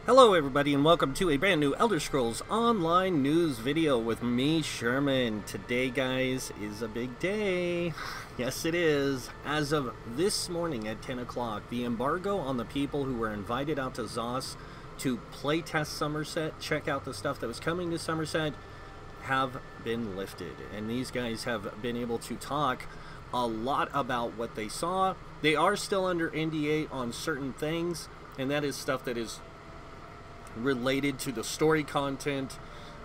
Hello everybody and welcome to a brand new Elder Scrolls Online news video with me, Sherman. Today, guys, is a big day. Yes, it is. As of this morning at 10 o'clock, the embargo on the people who were invited out to Zos to playtest Summerset, check out the stuff that was coming to Summerset, have been lifted. And these guys have been able to talk a lot about what they saw. They are still under NDA on certain things, and that is stuff that is related to the story content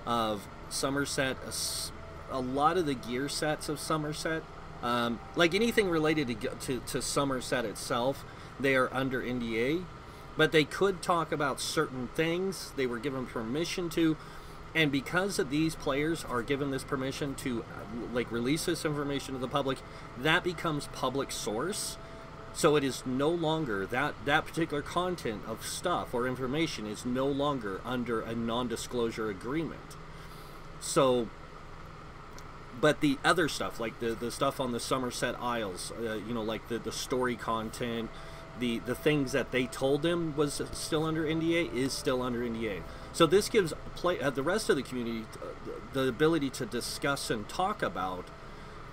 of Summerset, a lot of the gear sets of Summerset, like anything related to Summerset itself, they are under NDA, but they could talk about certain things they were given permission to, and because of these players are given this permission to like release this information to the public, that becomes public source. So it is no longer, that particular content of stuff or information is no longer under a non-disclosure agreement. So, but the other stuff, like the stuff on the Summerset Isles, you know, like the story content, the things that they told them was still under NDA is still under NDA. So this gives the rest of the community the ability to discuss and talk about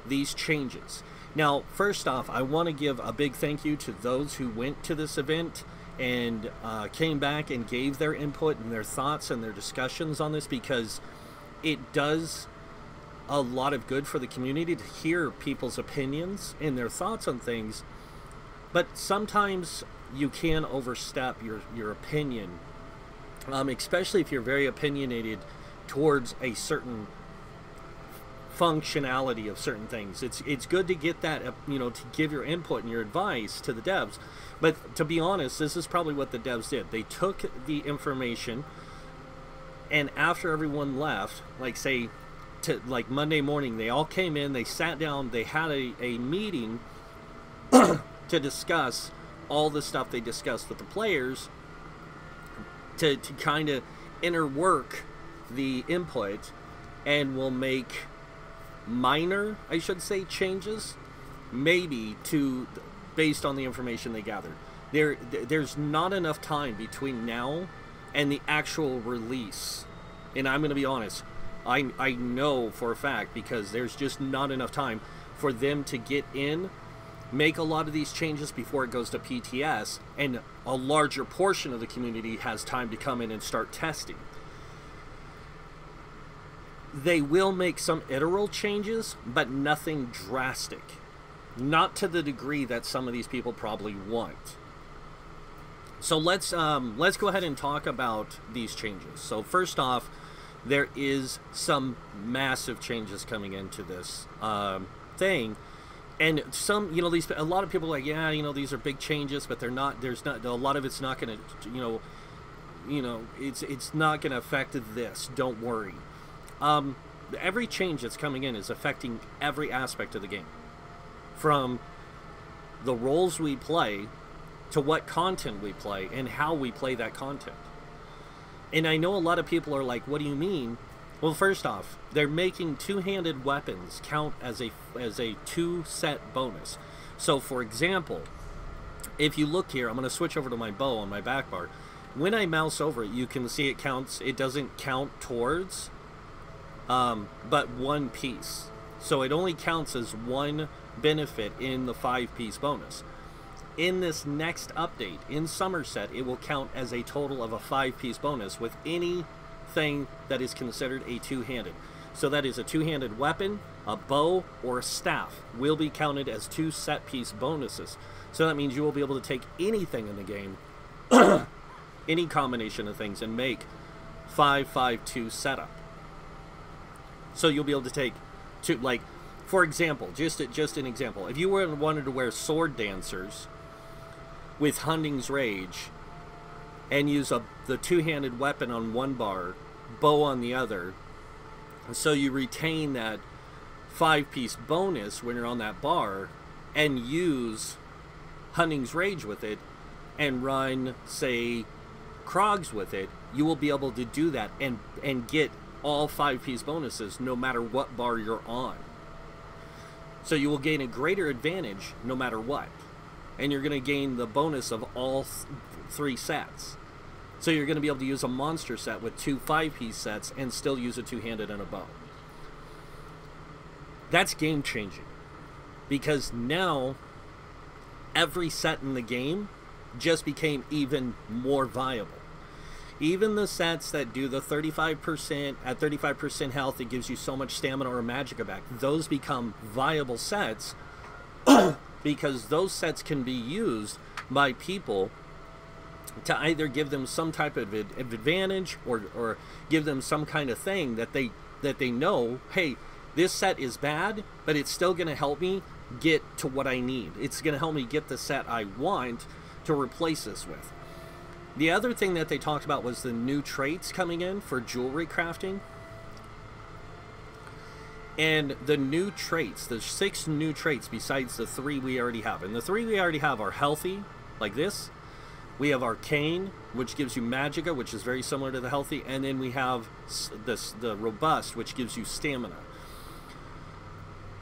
these changes. Now, first off, I want to give a big thank you to those who went to this event and came back and gave their input and their thoughts and their discussions on this, because it does a lot of good for the community to hear people's opinions and their thoughts on things. But sometimes you can overstep your opinion, especially if you're very opinionated towards a certain functionality of certain things. It's good to get that, you know, to give your input and your advice to the devs. But to be honest, this is probably what the devs did. They took the information, and after everyone left, like say to like Monday morning, they all came in, they sat down, they had a meeting to discuss all the stuff they discussed with the players, to kind of interwork the input, and will make minor, I should say, changes, maybe, to based on the information they gathered. There's not enough time between now and the actual release, and I'm going to be honest, I know for a fact, because there's just not enough time for them to get in, make a lot of these changes before it goes to PTS, and a larger portion of the community has time to come in and start testing. They will make some iteral changes, but nothing drastic. Not to the degree that some of these people probably want. So let's go ahead and talk about these changes. So first off, there is some massive changes coming into this thing. And some, you know, a lot of people are like, yeah, you know, these are big changes, but they're not, a lot of it's not going to, you know, it's not going to affect this. Don't worry. Every change that's coming in is affecting every aspect of the game, from the roles we play to what content we play and how we play that content. And I know a lot of people are like, what do you mean? Well, first off, they're making two-handed weapons count as a two-set bonus. So for example, if you look here, I'm going to switch over to my bow on my back bar. When I mouse over it, you can see it counts, it doesn't count towards but one piece. So it only counts as one benefit in the 5-piece bonus. In this next update, in Summerset, it will count as a total of a 5-piece bonus with anything that is considered a two-handed. So that is a two-handed weapon, a bow, or a staff will be counted as 2 set-piece bonuses. So that means you will be able to take anything in the game, any combination of things, and make 5-5-2 setup. So you'll be able to take two, like, for example, just an example. If you wanted to wear sword dancers with Hunting's Rage and use the two-handed weapon on one bar, bow on the other, so you retain that 5-piece bonus when you're on that bar, and use Hunting's Rage with it, and run, say, Krogs with it, you will be able to do that and get all 5-piece bonuses no matter what bar you're on. So you will gain a greater advantage no matter what, and you're going to gain the bonus of all 3 sets. So you're going to be able to use a monster set with 2 5-piece sets and still use a 2-handed and a bow. That's game changing, because now every set in the game just became even more viable. Even the sets that do the 35%, at 35% health, it gives you so much stamina or magicka back. Those become viable sets because those sets can be used by people to either give them some type of advantage or give them some kind of thing that they know, hey, this set is bad, but it's still going to help me get to what I need. It's going to help me get the set I want to replace this with. The other thing that they talked about was the new traits coming in for jewelry crafting. And the new traits, the 6 new traits besides the 3 we already have. And the 3 we already have are healthy, like this. We have arcane, which gives you magicka, which is very similar to the healthy. And then we have the robust, which gives you stamina.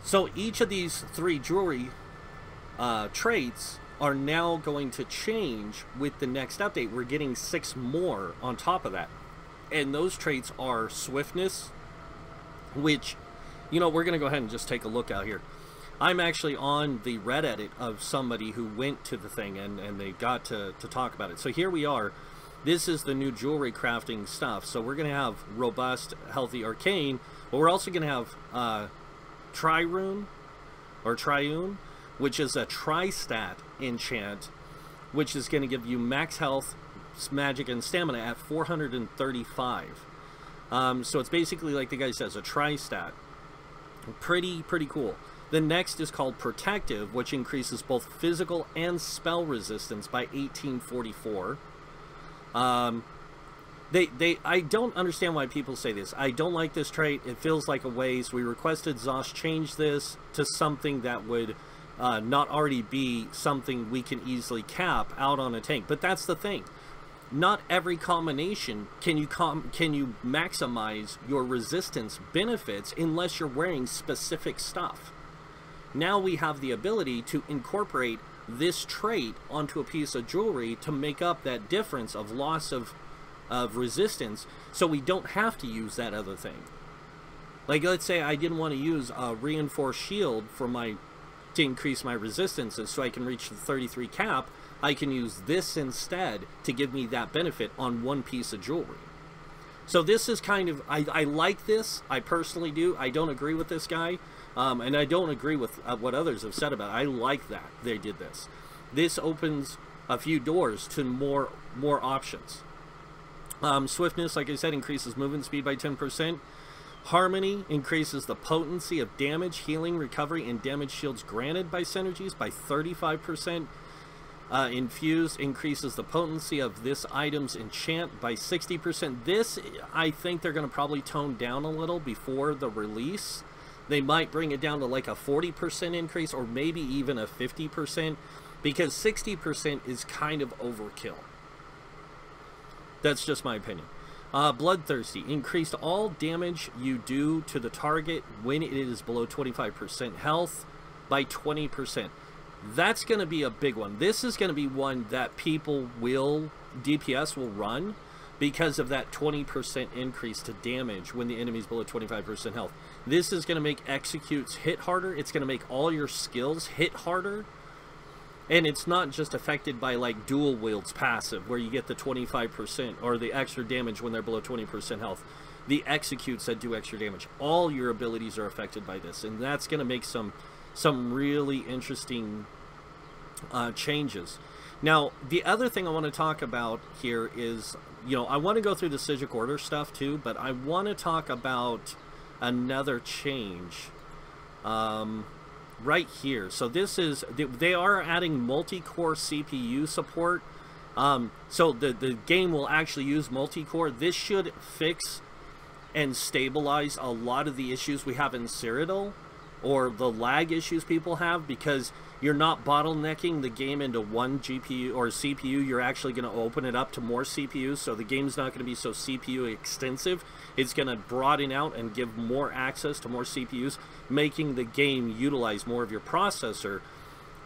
So each of these 3 jewelry traits are now going to change with the next update. We're getting 6 more on top of that. And those traits are swiftness, which, you know, we're going to go ahead and just take a look out here. I'm actually on the Reddit of somebody who went to the thing and they got to talk about it. So here we are. This is the new jewelry crafting stuff. So we're going to have robust, healthy, arcane, but we're also going to have Triune, which is a tri-stat enchant, which is going to give you max health, magic, and stamina at 435. So it's basically, like the guy says, a tri-stat. Pretty cool. The next is called Protective, which increases both physical and spell resistance by 1844. I don't understand why people say this. I don't like this trait. It feels like a waste. We requested Zosh change this to something that would not already be something we can easily cap out on a tank. But that's the thing. Not every combination can you maximize your resistance benefits unless you're wearing specific stuff. Now we have the ability to incorporate this trait onto a piece of jewelry to make up that difference of loss of resistance, so we don't have to use that other thing. Like, let's say I didn't want to use a reinforced shield to increase my resistances so I can reach the 33 cap. I can use this instead to give me that benefit on one piece of jewelry. So this is kind of, I like this. I personally do. I don't agree with this guy, and I don't agree with what others have said about it. I like that they did this. This opens a few doors to more options. Swiftness, like I said, increases movement speed by 10%. Harmony increases the potency of damage, healing, recovery, and damage shields granted by synergies by 35%. Infused increases the potency of this item's enchant by 60%. This, I think they're going to probably tone down a little before the release. They might bring it down to like a 40% increase, or maybe even a 50%, because 60% is kind of overkill. That's just my opinion. Bloodthirsty. Increased all damage you do to the target when it is below 25% health by 20%. That's going to be a big one. This is going to be one that DPS will run because of that 20% increase to damage when the enemy's below 25% health. This is going to make executes hit harder. It's going to make all your skills hit harder. And it's not just affected by like dual wields passive, where you get the 25% or the extra damage when they're below 20% health. The executes that do extra damage. All your abilities are affected by this, and that's going to make some really interesting changes. Now, the other thing I want to talk about here is, you know, I want to go through the Psijic Order stuff too, but I want to talk about another change. Right here. So this is, they are adding multi-core CPU support. So the game will actually use multi-core. This should fix and stabilize a lot of the issues we have in Cyrodiil, or the lag issues people have, because you're not bottlenecking the game into one GPU or CPU. You're actually going to open it up to more CPUs, so the game's not going to be so CPU extensive. It's going to broaden out and give more access to more CPUs, making the game utilize more of your processor,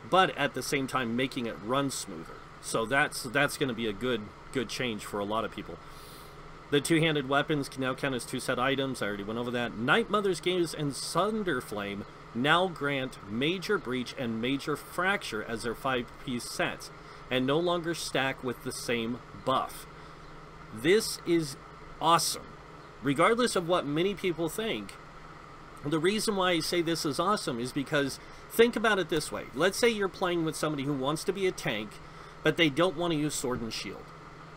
but at the same time making it run smoother. So that's going to be a good good change for a lot of people. The two-handed weapons can now count as two-set items. I already went over that. Night Mother's Gaze and Thunderflame now grant Major Breach and Major Fracture as their 5-piece sets, and no longer stack with the same buff. This is awesome. Regardless of what many people think, the reason why I say this is awesome is because, think about it this way. Let's say you're playing with somebody who wants to be a tank, but they don't want to use Sword and Shield.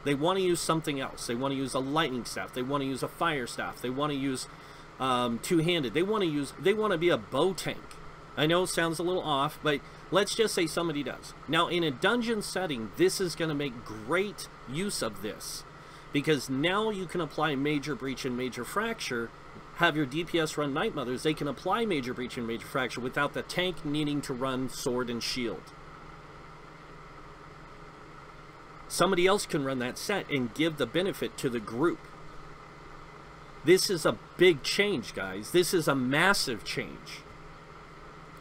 They want to use something else. They want to use a lightning staff. They want to use a fire staff. They want to use two-handed. They want to be a bow tank. I know it sounds a little off, but let's just say somebody does. Now, in a dungeon setting, this is going to make great use of this, because now you can apply Major Breach and Major Fracture. Have your DPS run Night Mothers. They can apply Major Breach and Major Fracture without the tank needing to run Sword and Shield. Somebody else can run that set and give the benefit to the group. This is a big change, guys. This is a massive change.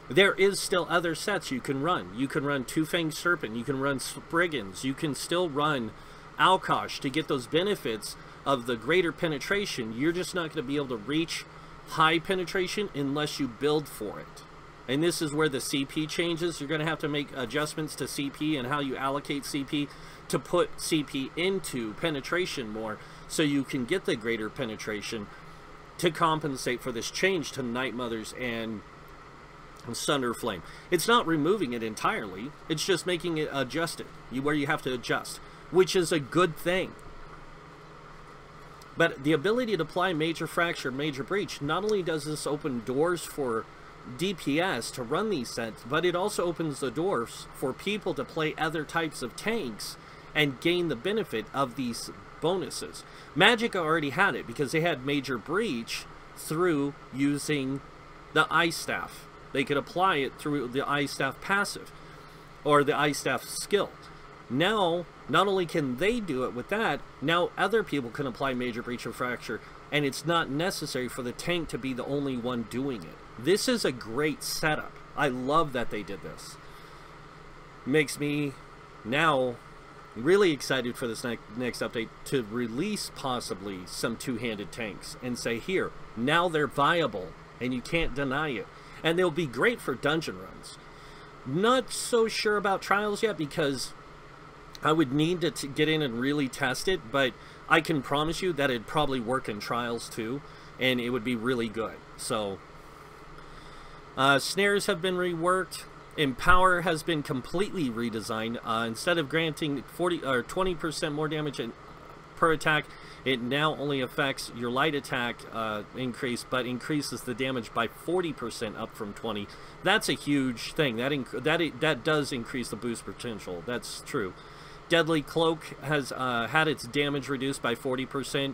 There is still other sets you can run. You can run Two-Fanged Serpent. You can run Spriggans. You can still run Alkosh to get those benefits of the greater penetration. You're just not going to be able to reach high penetration unless you build for it. And this is where the CP changes. You're going to have to make adjustments to CP and how you allocate CP to put CP into penetration more, so you can get the greater penetration to compensate for this change to Night Mothers and Thunderflame. It's not removing it entirely. It's just making it adjusted, where you have to adjust, which is a good thing. But the ability to apply Major Fracture, Major Breach, not only does this open doors for DPS to run these sets, but it also opens the doors for people to play other types of tanks and gain the benefit of these bonuses. Magicka already had it because they had Major Breach through using the Ice Staff. They could apply it through the Ice Staff passive or the Ice Staff skill. Now, not only can they do it with that, now other people can apply Major Breach and Fracture, and it's not necessary for the tank to be the only one doing it. This is a great setup. I love that they did this. Makes me now really excited for this next update to release possibly some two-handed tanks and say, here, now they're viable and you can't deny it. And they'll be great for dungeon runs. Not so sure about trials yet because I would need to get in and really test it, but I can promise you that it'd probably work in trials too, and it would be really good. So, snares have been reworked. Empower has been completely redesigned. Instead of granting 40 or 20% more damage per attack, it now only affects your light attack increase, but increases the damage by 40% up from 20. That's a huge thing. That does increase the boost potential. That's true. Deadly Cloak has had its damage reduced by 40%.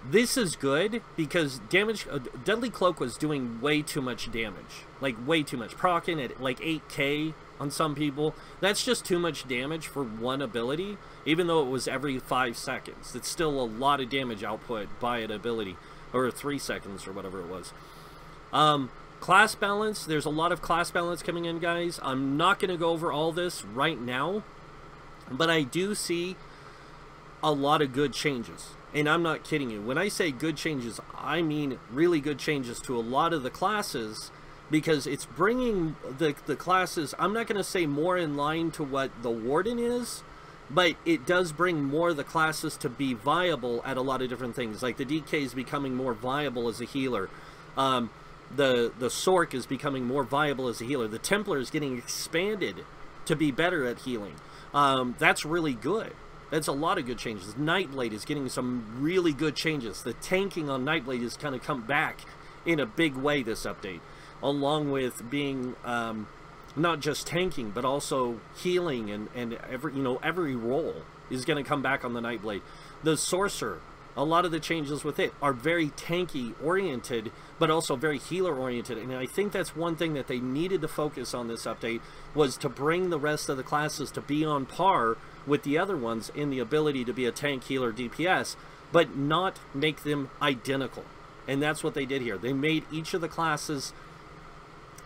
This is good because Deadly Cloak was doing way too much damage. Like, way too much. Proccing at like 8k on some people. That's just too much damage for one ability, even though it was every 5 seconds. It's still a lot of damage output by an ability. Or 3 seconds or whatever it was. Class balance. There's a lot of class balance coming in, guys. I'm not going to go over all this right now, but I do see a lot of good changes. And I'm not kidding you. When I say good changes, I mean really good changes to a lot of the classes, because it's bringing the classes, I'm not going to say more in line to what the Warden is, but it does bring more of the classes to be viable at a lot of different things. Like the DK is becoming more viable as a healer. The Sork is becoming more viable as a healer. The Templar is getting expanded to be better at healing. That's really good. That's a lot of good changes. Nightblade is getting some really good changes. The tanking on Nightblade has kind of come back in a big way this update, along with being not just tanking but also healing, and every role is going to come back on the Nightblade. The Sorcerer, a lot of the changes with it are very tanky oriented but also very healer oriented, and I think that's one thing that they needed to focus on this update, was to bring the rest of the classes to be on par with the other ones in the ability to be a tank, healer, DPS, but not make them identical. And that's what they did here. They made each of the classes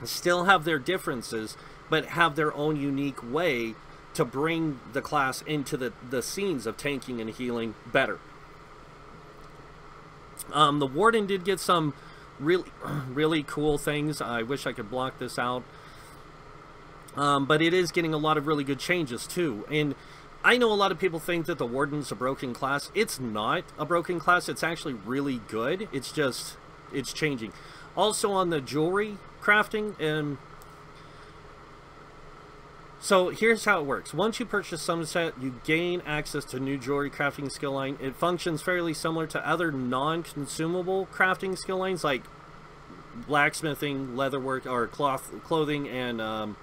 still have their differences, but have their own unique way to bring the class into the scenes of tanking and healing better. The Warden did get some really cool things. I wish I could block this out. But it is getting a lot of really good changes too. And I know a lot of people think that the Warden's a broken class. It's not a broken class. It's actually really good. It's just, it's changing. Also on the jewelry crafting, so here's how it works. Once you purchase Summerset, you gain access to new jewelry crafting skill line. It functions fairly similar to other non-consumable crafting skill lines like blacksmithing, leatherwork, or clothing, and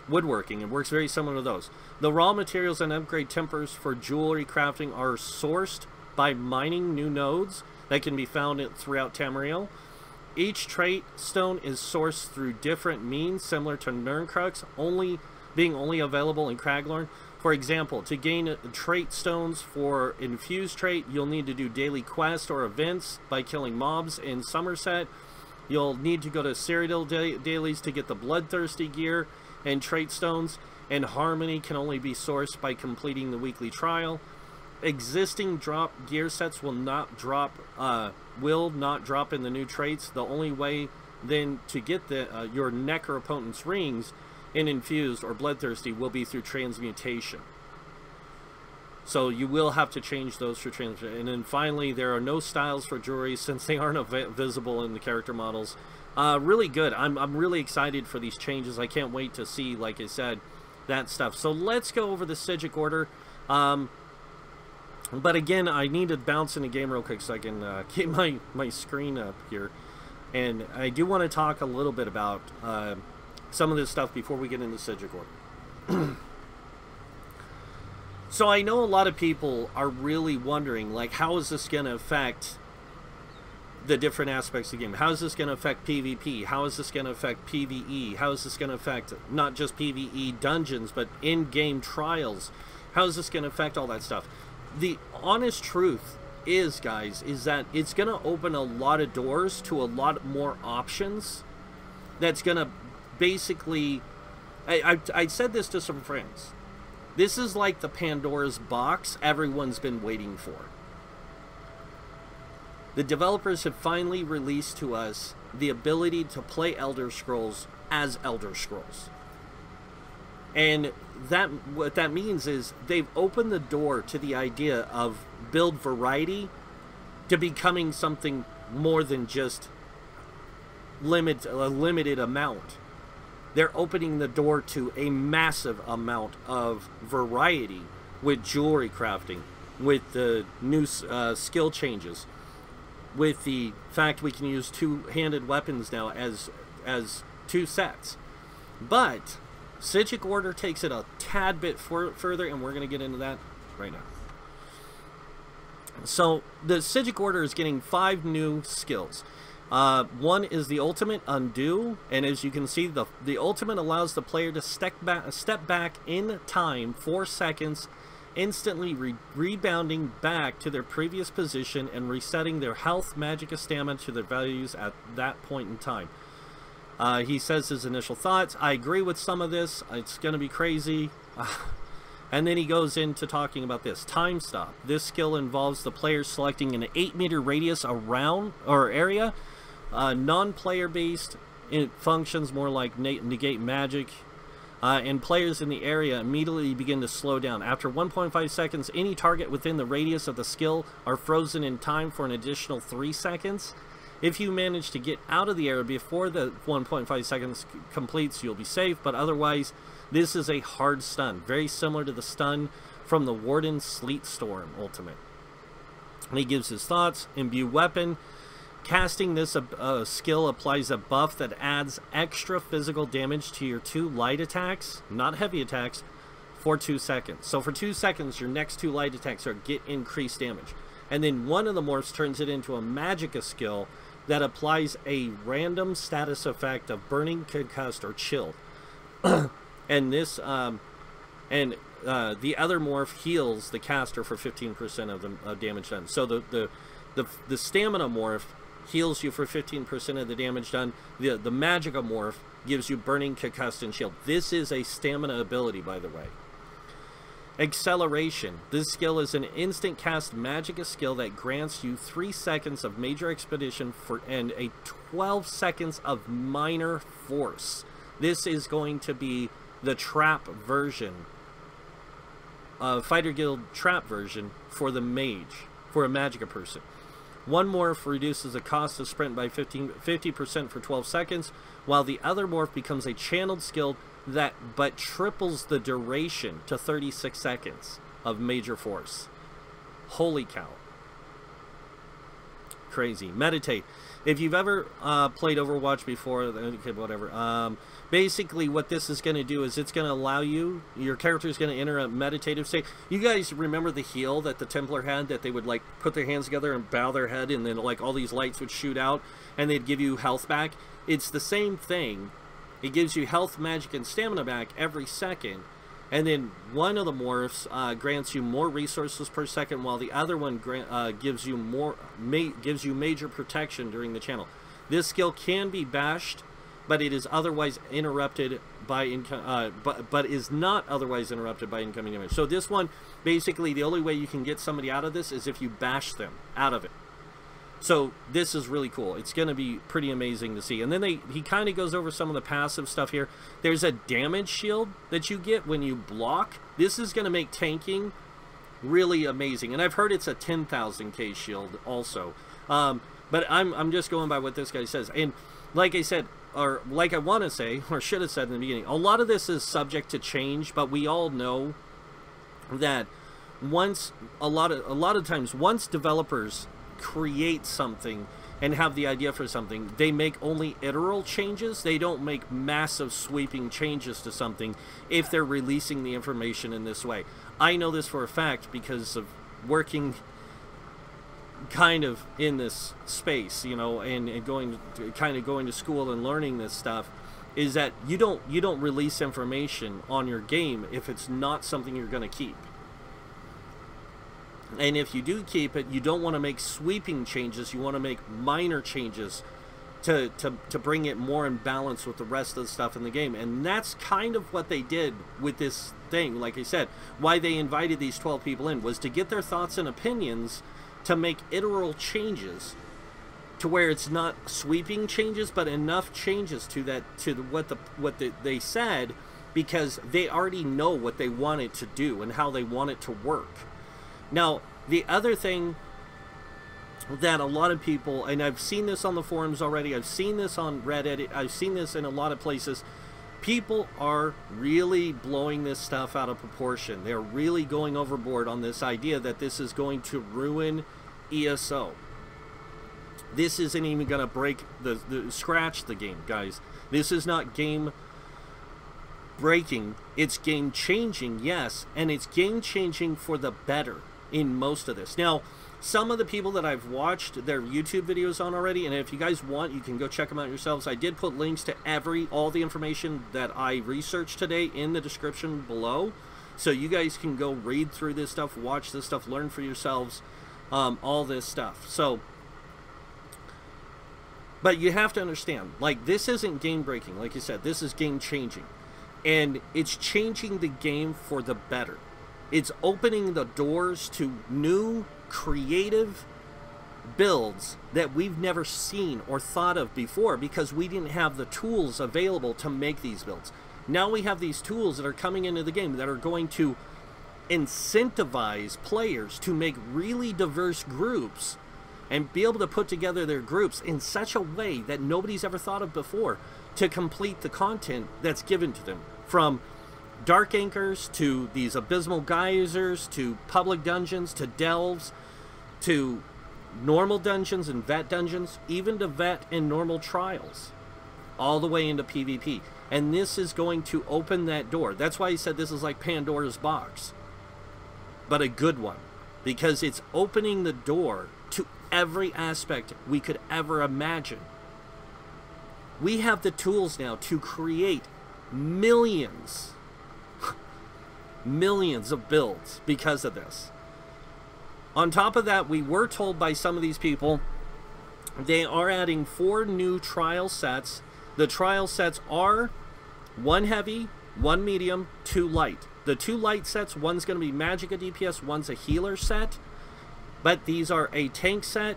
woodworking. It works very similar to those. The raw materials and upgrade tempers for jewelry crafting are sourced by mining new nodes that can be found throughout Tamriel. Each trait stone is sourced through different means, similar to Nirncrux, being only available in Craglorn. For example, to gain trait stones for infused trait, you'll need to do daily quests or events by killing mobs in Summerset. You'll need to go to Cyrodiil dailies to get the bloodthirsty gear and trait stones, and Harmony can only be sourced by completing the weekly trial. Existing drop gear sets will not drop in the new traits. The only way then to get your Necropotence rings in infused or bloodthirsty will be through transmutation. So you will have to change those for transmutation. And then finally, there are no styles for jewelry since they aren't visible in the character models. Really good. I'm really excited for these changes. I can't wait to see, like I said, that stuff. So let's go over the Psijic Order. But again, I need to bounce in the game real quick so I can get my screen up here. And I do want to talk a little bit about some of this stuff before we get into Psijic Order. So I know a lot of people are really wondering, like, how is this going to affect the different aspects of the game? How is this going to affect PvP? How is this going to affect PvE? How is this going to affect not just PvE dungeons, but in-game trials? How is this going to affect all that stuff? The honest truth is, guys, is that it's going to open a lot of doors to a lot more options. That's going to basically... I said this to some friends. This is like the Pandora's box everyone's been waiting for. The developers have finally released to us the ability to play Elder Scrolls as Elder Scrolls. And what that means is they've opened the door to the idea of build variety to becoming something more than just a limited amount. They're opening the door to a massive amount of variety with jewelry crafting, with the new skill changes, with the fact we can use two-handed weapons now as two sets. But Psijic Order takes it a tad bit further, and we're going to get into that right now. So the Psijic Order is getting 5 new skills. One is the Ultimate Undo, and as you can see, the Ultimate allows the player to step back in time 4 seconds, instantly rebounding back to their previous position and resetting their health, magicka, stamina to their values at that point in time. He says his initial thoughts. I agree with some of this. It's going to be crazy. And then he goes into talking about this. Time Stop. This skill involves the player selecting an 8-meter radius around or area. Non-player based, it functions more like negate magic, and players in the area immediately begin to slow down. After 1.5 seconds, any target within the radius of the skill are frozen in time for an additional 3 seconds. If you manage to get out of the area before the 1.5 seconds completes, you'll be safe, but otherwise, this is a hard stun, very similar to the stun from the Warden Sleet Storm Ultimate. And he gives his thoughts. Imbue Weapon. Casting this skill applies a buff that adds extra physical damage to your 2 light attacks, not heavy attacks, for 2 seconds. So for 2 seconds, your next 2 light attacks get increased damage. And then one of the morphs turns it into a magicka skill that applies a random status effect of burning, concussed, or chilled. And this, the other morph heals the caster for 15% of the damage done. So the stamina morph heals you for 15% of the damage done. The magicka morph gives you burning, concussed, and shield. This is a stamina ability, by the way. Acceleration. This skill is an instant cast magicka skill that grants you 3 seconds of major expedition and a 12 seconds of minor force. This is going to be the trap version, Fighter Guild trap version for the mage, for a magicka person. One morph reduces the cost of sprint by 50% for 12 seconds, while the other morph becomes a channeled skill that but triples the duration to 36 seconds of major force. Holy cow. Crazy. Meditate. If you've ever played Overwatch before, okay, whatever. Basically, what this is going to do is it's going to allow you, your character is going to enter a meditative state. You guys remember the heal that the Templar had, that they would like put their hands together and bow their head, and then like all these lights would shoot out, and they'd give you health back? It's the same thing. It gives you health, magic, and stamina back every second. And then one of the morphs grants you more resources per second, while the other one gives you major protection during the channel. This skill can be bashed, but it is otherwise interrupted by but is not otherwise interrupted by incoming damage. So this one, basically, the only way you can get somebody out of this is if you bash them out of it. So this is really cool. It's going to be pretty amazing to see. And then he kind of goes over some of the passive stuff here. There's a damage shield that you get when you block. This is going to make tanking really amazing. And I've heard it's a 10,000k shield also. But I'm just going by what this guy says. And like I said, or like I want to say, or should have said in the beginning, a lot of this is subject to change, but we all know that once a lot of times once developers create something and have the idea for something, they make only iteral changes. They don't make massive sweeping changes to something if they're releasing the information in this way. I know this for a fact because of working kind of in this space, you know, and going to school and learning this stuff, is that you don't release information on your game if it's not something you're going to keep. And if you do keep it, you don't want to make sweeping changes. You want to make minor changes to bring it more in balance with the rest of the stuff in the game. And that's kind of what they did with this thing. Like I said, why they invited these 12 people in was to get their thoughts and opinions, to make iteral changes to where it's not sweeping changes, but enough changes to what they said, because they already know what they want it to do and how they want it to work. Now, the other thing that a lot of people, and I've seen this on the forums already, I've seen this on Reddit, I've seen this in a lot of places, people are really blowing this stuff out of proportion. They're really going overboard on this idea that this is going to ruin ESO. This isn't even going to break scratch the game, guys. This is not game breaking. It's game changing, yes, and it's game changing for the better in most of this. Now, some of the people that I've watched their YouTube videos on already, and if you guys want, you can go check them out yourselves. I did put links to all the information that I researched today in the description below, so you guys can go read through this stuff, watch this stuff, learn for yourselves, all this stuff. So, but you have to understand, like, this isn't game breaking. Like you said, this is game changing, and it's changing the game for the better. It's opening the doors to new creative builds that we've never seen or thought of before, because we didn't have the tools available to make these builds. Now we have these tools that are coming into the game that are going to incentivize players to make really diverse groups and be able to put together their groups in such a way that nobody's ever thought of before to complete the content that's given to them, from dark anchors to these abysmal geysers to public dungeons to delves to normal dungeons and vet dungeons, even to vet and normal trials, all the way into PvP. And this is going to open that door. That's why he said this is like Pandora's box, but a good one, because it's opening the door to every aspect we could ever imagine. We have the tools now to create millions of builds because of this. On top of that, we were told by some of these people they are adding 4 new trial sets. The trial sets are 1 heavy, 1 medium, 2 light. the two light sets, one's going to be Magicka DPS, one's a healer set. But these are a tank set,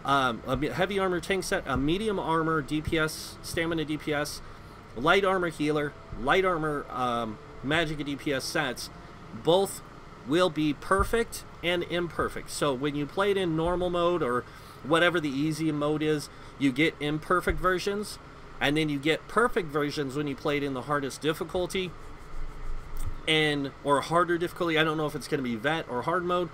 a heavy armor tank set, a medium armor DPS, stamina DPS, light armor healer, light armor Magicka DPS sets. Both will be perfect and imperfect. So when you play it in normal mode or whatever the easy mode is, you get imperfect versions, and then you get perfect versions when you play it in the hardest difficulty or harder difficulty. I don't know if it's going to be vet or hard mode,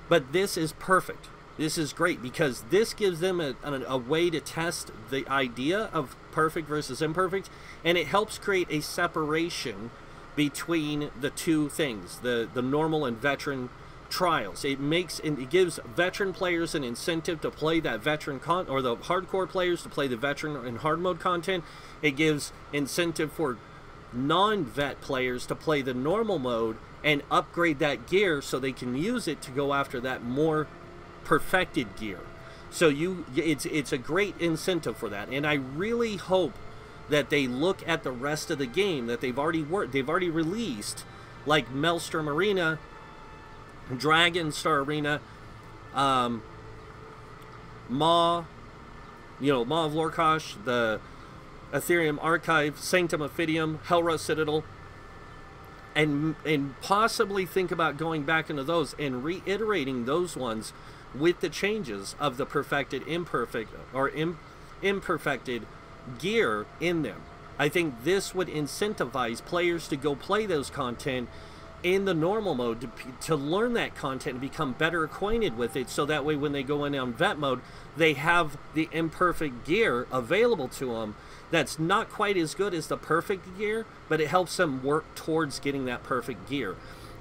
but this is perfect. This is great because this gives them a way to test the idea of perfect versus imperfect, and it helps create a separation between the two things, the normal and veteran trials. It gives veteran players an incentive to play that veteran or the hardcore players to play the veteran and hard mode content. It gives incentive for non-vet players to play the normal mode and upgrade that gear so they can use it to go after that more perfected gear. So it's a great incentive for that, and I really hope that they look at the rest of the game that they've already released, like Maelstrom Arena, Dragon Star Arena, Maw of Lorcash, the Ethereum Archive, Sanctum Ophidium, Hellrust Citadel, and possibly think about going back into those and reiterating those ones with the changes of the perfected, imperfect, or imperfected gear in them. I think this would incentivize players to go play those content in the normal mode to learn that content and become better acquainted with it, so that way when they go in on vet mode, they have the imperfect gear available to them that's not quite as good as the perfect gear, but it helps them work towards getting that perfect gear.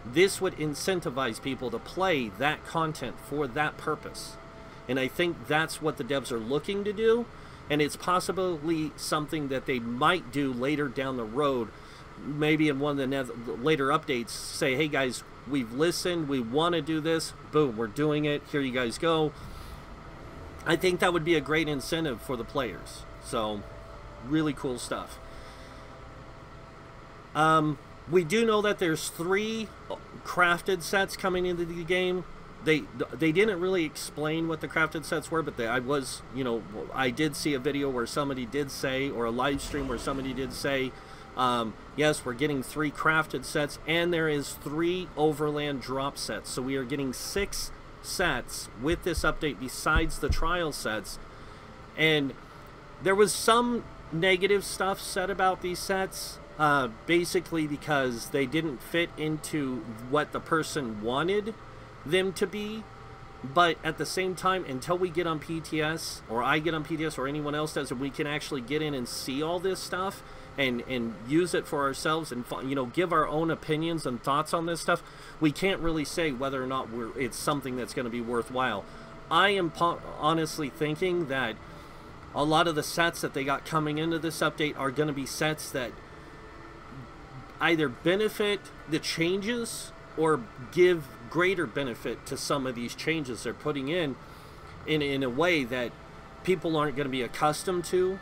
This would incentivize people to play that content for that purpose, and I think that's what the devs are looking to do, and it's possibly something that they might do later down the road. Maybe in one of the later updates, say, hey guys, we've listened, we want to do this, boom, we're doing it, here you guys go. I think that would be a great incentive for the players. So, really cool stuff. We do know that there's 3 crafted sets coming into the game. They didn't really explain what the crafted sets were, but I did see a video where somebody did say, or a live stream where somebody did say, yes, we're getting 3 crafted sets, and there is 3 overland drop sets. So we are getting 6 sets with this update besides the trial sets. And there was some negative stuff said about these sets, basically because they didn't fit into what the person wanted them to be. But at the same time, until we get on PTS, or I get on PTS, or anyone else does, and we can actually get in and see all this stuff and use it for ourselves and give our own opinions and thoughts on this stuff, we can't really say whether or not it's something that's going to be worthwhile. I am honestly thinking that a lot of the sets that they got coming into this update are going to be sets that either benefit the changes or give greater benefit to some of these changes they're putting in a way that people aren't going to be accustomed to.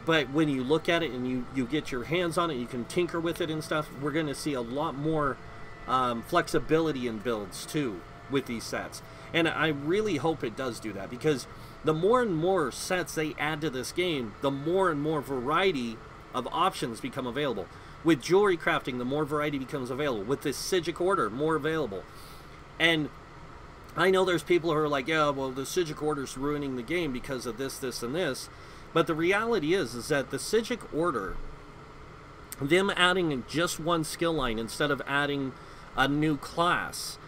But when you look at it and you get your hands on it, you can tinker with it and stuff, we're going to see a lot more flexibility in builds too with these sets. And I really hope it does do that, because the more and more sets they add to this game, the more and more variety of options become available. With jewelry crafting, the more variety becomes available. With this Psijic Order, more available. And I know there's people who are like, yeah, well, the Psijic Order's ruining the game because of this, this, and this. But the reality is that the Psijic Order, them adding just one skill line instead of adding a new class,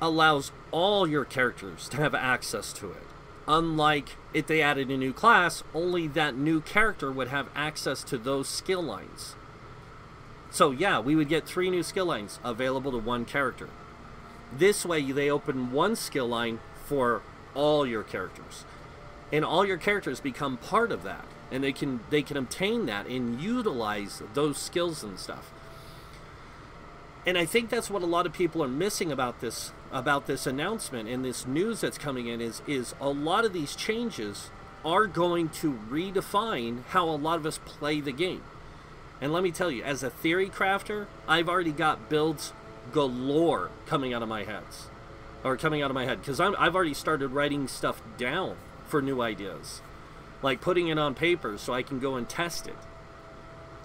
allows all your characters to have access to it. Unlike if they added a new class, only that new character would have access to those skill lines. So yeah, we would get 3 new skill lines available to one character. This way they open one skill line for all your characters, and all your characters become part of that, and they can obtain that and utilize those skills and stuff. And I think that's what a lot of people are missing about this announcement and this news that's coming in, is a lot of these changes are going to redefine how a lot of us play the game. And let me tell you, as a theory crafter, I've already got builds galore coming out of my heads. Or coming out of my head. Because I've already started writing stuff down for new ideas. Like putting it on paper so I can go and test it.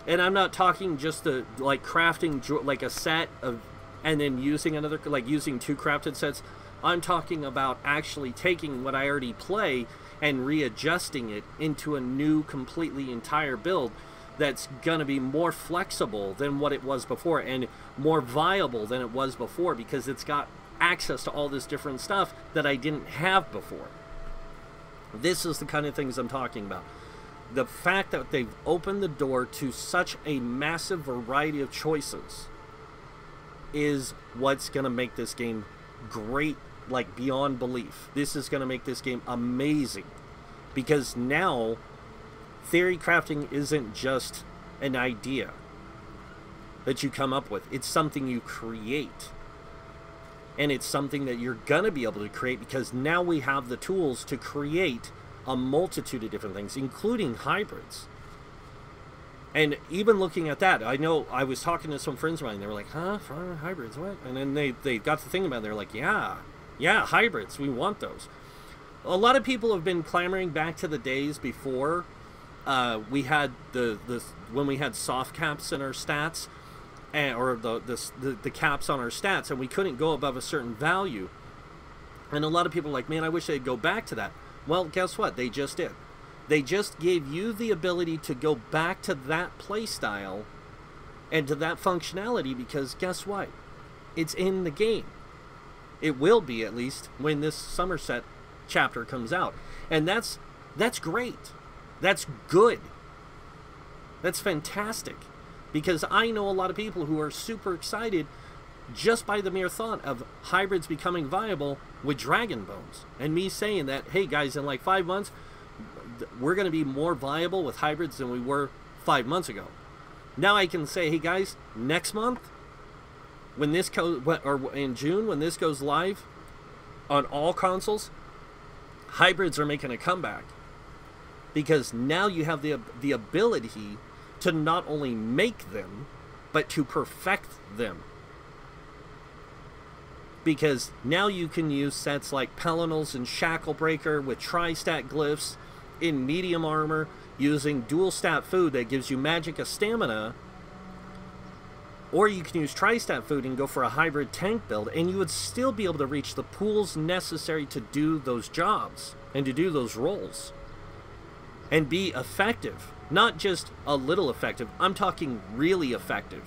And I'm not talking just like crafting like a set of, and then using another, like using 2 crafted sets. I'm talking about actually taking what I already play and readjusting it into a new, completely entire build that's going to be more flexible than what it was before and more viable than it was before, because it's got access to all this different stuff that I didn't have before. This is the kind of things I'm talking about. The fact that they've opened the door to such a massive variety of choices is what's going to make this game great, like beyond belief. This is going to make this game amazing, because now theory crafting isn't just an idea that you come up with. It's something you create. And it's something that you're going to be able to create, because now we have the tools to create a multitude of different things, including hybrids. And even looking at that, I know I was talking to some friends of mine, they were like, huh, hybrids, what? And then they got to thinking about it, they're like, yeah, hybrids, we want those. A lot of people have been clamoring back to the days before we had when we had soft caps in our stats, or the caps on our stats, and we couldn't go above a certain value. And a lot of people are like, man, I wish they'd go back to that. Well, guess what? They just did. They just gave you the ability to go back to that play style and to that functionality, because guess what? It's in the game. It will be, at least, when this Summerset chapter comes out. And that's great. That's good. That's fantastic. Because I know a lot of people who are super excited just by the mere thought of hybrids becoming viable with Dragon Bones. And me saying that, hey guys, in like 5 months, we're going to be more viable with hybrids than we were 5 months ago. Now I can say, hey guys, next month, when this or in June, when this goes live on all consoles, hybrids are making a comeback. Because now you have the ability to not only make them, but to perfect them. Because now you can use sets like Pelinals and Shacklebreaker with tri-stat glyphs in medium armor, using dual stat food that gives you magic stamina, or you can use tri-stat food and go for a hybrid tank build, and you would still be able to reach the pools necessary to do those jobs and to do those roles and be effective. Not just a little effective, I'm talking really effective.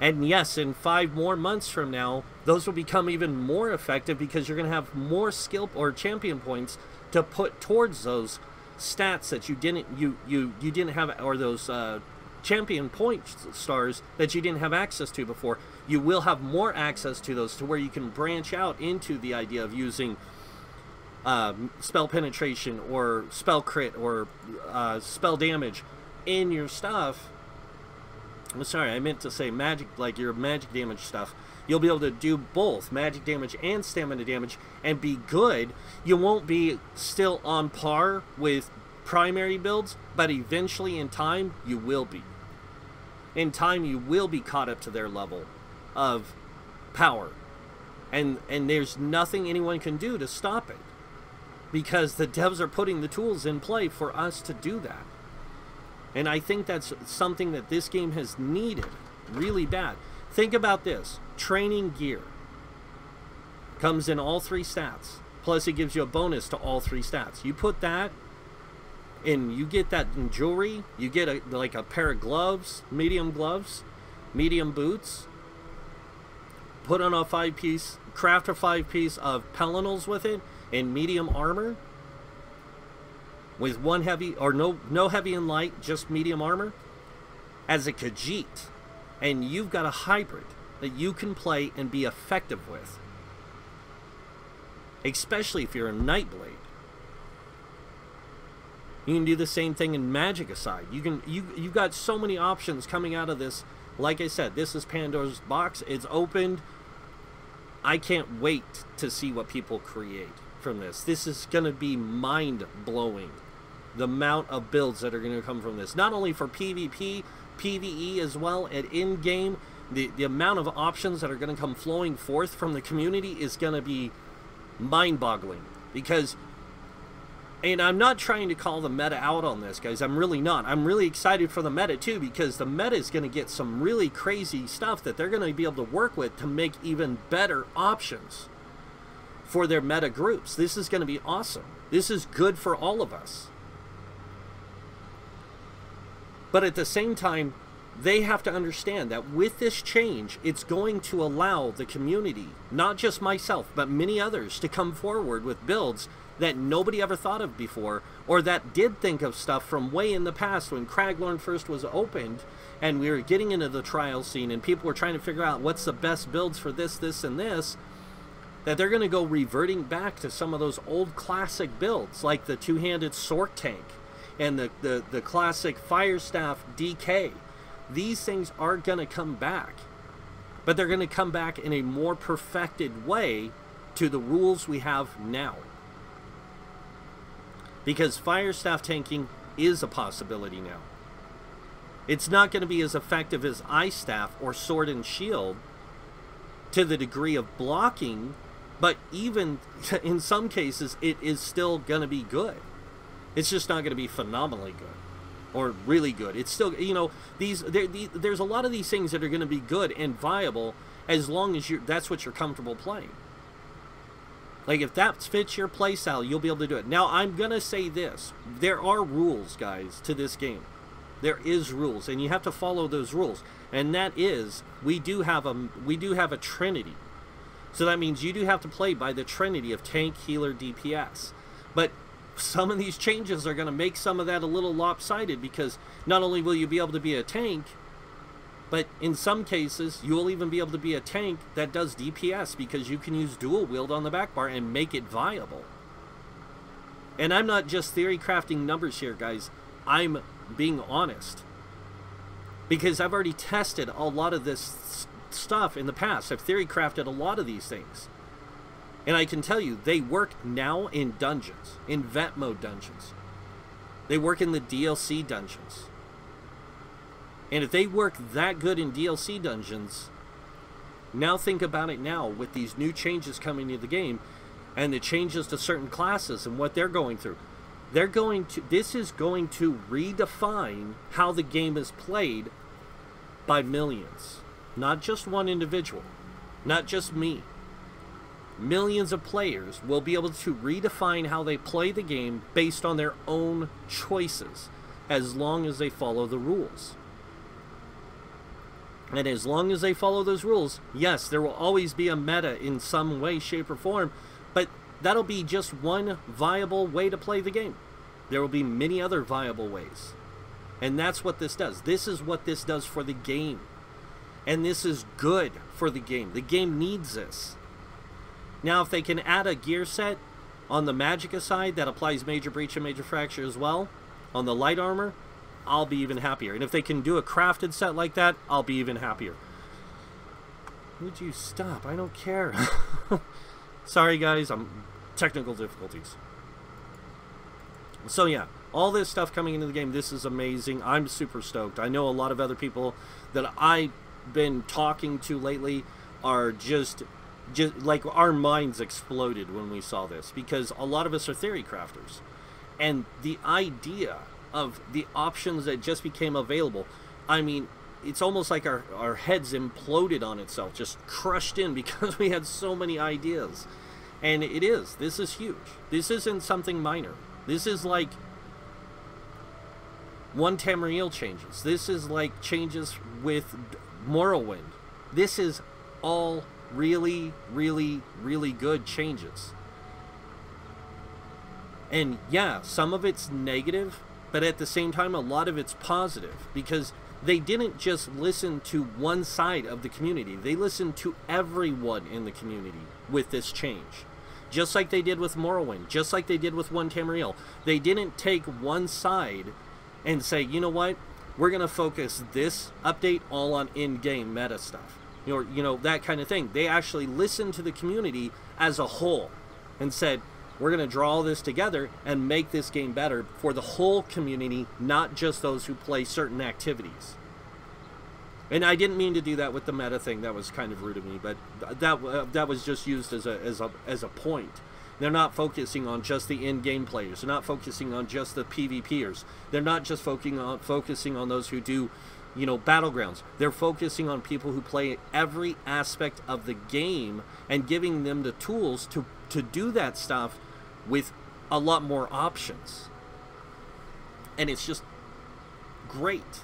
And yes, in 5 more months from now, those will become even more effective, because you're going to have more skill or champion points to put towards those stats that you didn't have, or those champion point stars that you didn't have access to before. You will have more access to those, to where you can branch out into the idea of using spell penetration or spell crit or spell damage in your stuff. I'm sorry, I meant to say magic, like your magic damage stuff. You'll be able to do both magic damage and stamina damage and be good. You won't be still on par with primary builds, but eventually in time you will be. In time you will be caught up to their level of power. And there's nothing anyone can do to stop it, because the devs are putting the tools in play for us to do that. And I think that's something that this game has needed really bad. Think about this. Training gear comes in all 3 stats. Plus it gives you a bonus to all 3 stats. You put that in, you get that in jewelry. You get like a pair of gloves, medium boots. Put on a 5-piece, craft a 5-piece of Pelinals with it in medium armor, with 1 heavy, or no heavy and light, just medium armor, as a Khajiit, and you've got a hybrid that you can play and be effective with, especially if you're a Nightblade. You can do the same thing in magic aside. You've got so many options coming out of this. Like I said, this is Pandora's box. It's opened. I can't wait to see what people create from this. This is going to be mind-blowing. the amount of builds that are going to come from this. Not only for PvP, PvE as well, and in-game, the amount of options that are going to come flowing forth from the community is going to be mind-boggling. Because, and I'm not trying to call the meta out on this, guys. I'm really not. I'm really excited for the meta, too, because the meta is going to get some really crazy stuff that they're going to be able to work with to make even better options for their meta groups. This is going to be awesome. This is good for all of us. But at the same time, they have to understand that with this change, it's going to allow the community, not just myself, but many others, to come forward with builds that nobody ever thought of before, or that did think of stuff from way in the past when Craglorn first was opened, and we were getting into the trial scene, and people were trying to figure out what's the best builds for this, this, and this, that they're going to go reverting back to some of those old classic builds, like the two-handed Sork tank, and the classic Fire Staff DK. These things are going to come back, but they're going to come back in a more perfected way to the rules we have now. Because Fire Staff tanking is a possibility now. It's not going to be as effective as Ice Staff or Sword and Shield to the degree of blocking, but even in some cases, it is still going to be good. It's just not going to be phenomenally good. Or really good. It's still, you know, there's a lot of these things that are going to be good and viable as long as that's what you're comfortable playing. Like, if that fits your playstyle, you'll be able to do it. Now, I'm going to say this. There are rules, guys, to this game. There is rules, and you have to follow those rules. And that is, we do have a trinity. So that means you do have to play by the trinity of tank, healer, DPS. But some of these changes are going to make some of that a little lopsided, because not only will you be able to be a tank, but in some cases you will even be able to be a tank that does DPS, because you can use dual wield on the back bar and make it viable. And I'm not just theory crafting numbers here, guys. I'm being honest, because I've already tested a lot of this stuff in the past. I've theory crafted a lot of these things. And I can tell you, they work now in dungeons, in vet mode dungeons. They work in the DLC dungeons. And if they work that good in DLC dungeons, now think about it now with these new changes coming to the game and the changes to certain classes and what they're going through. This is going to redefine how the game is played by millions. Not just one individual, not just me. Millions of players will be able to redefine how they play the game based on their own choices, as long as they follow the rules. And as long as they follow those rules, yes, there will always be a meta in some way, shape, or form, but that'll be just one viable way to play the game. There will be many other viable ways. And that's what this does. This is what this does for the game. And this is good for the game. The game needs this. Now, if they can add a gear set on the Magicka side that applies Major Breach and Major Fracture as well, on the light armor, I'll be even happier. And if they can do a crafted set like that, I'll be even happier. Would you stop? I don't care. Sorry, guys. Technical difficulties. So, yeah. All this stuff coming into the game, this is amazing. I'm super stoked. I know a lot of other people that I've been talking to lately are just like, our minds exploded when we saw this, because a lot of us are theory crafters, and the idea of the options that just became available, I mean, it's almost like our heads imploded on itself, just crushed in, because we had so many ideas. And this is huge. This isn't something minor. This is like one Tamriel changes. This is like changes with Morrowind. This is all really, really, really good changes. And yeah, some of it's negative, but at the same time, a lot of it's positive, because they didn't just listen to one side of the community. They listened to everyone in the community with this change. Just like they did with Morrowind, just like they did with One Tamriel. They didn't take one side and say, you know what, we're going to focus this update all on in-game meta stuff. You know, that kind of thing. They actually listened to the community as a whole and said, We're going to draw all this together and make this game better for the whole community, not just those who play certain activities. And I didn't mean to do that with the meta thing. That was kind of rude of me, but that was just used as a point. They're not focusing on just the in-game players. They're not focusing on just the PvPers. They're not just focusing on those who do, you know, battlegrounds. They're focusing on people who play every aspect of the game and giving them the tools to do that stuff with a lot more options. And it's just great.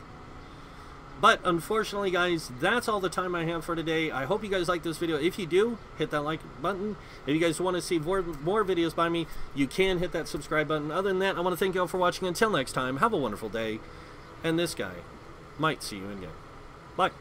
But unfortunately, guys, that's all the time I have for today. I hope you guys like this video. If you do, hit that like button. If you guys want to see more videos by me, you can hit that subscribe button. Other than that, I want to thank you all for watching. Until next time, have a wonderful day. And this guy might see you in game. Bye.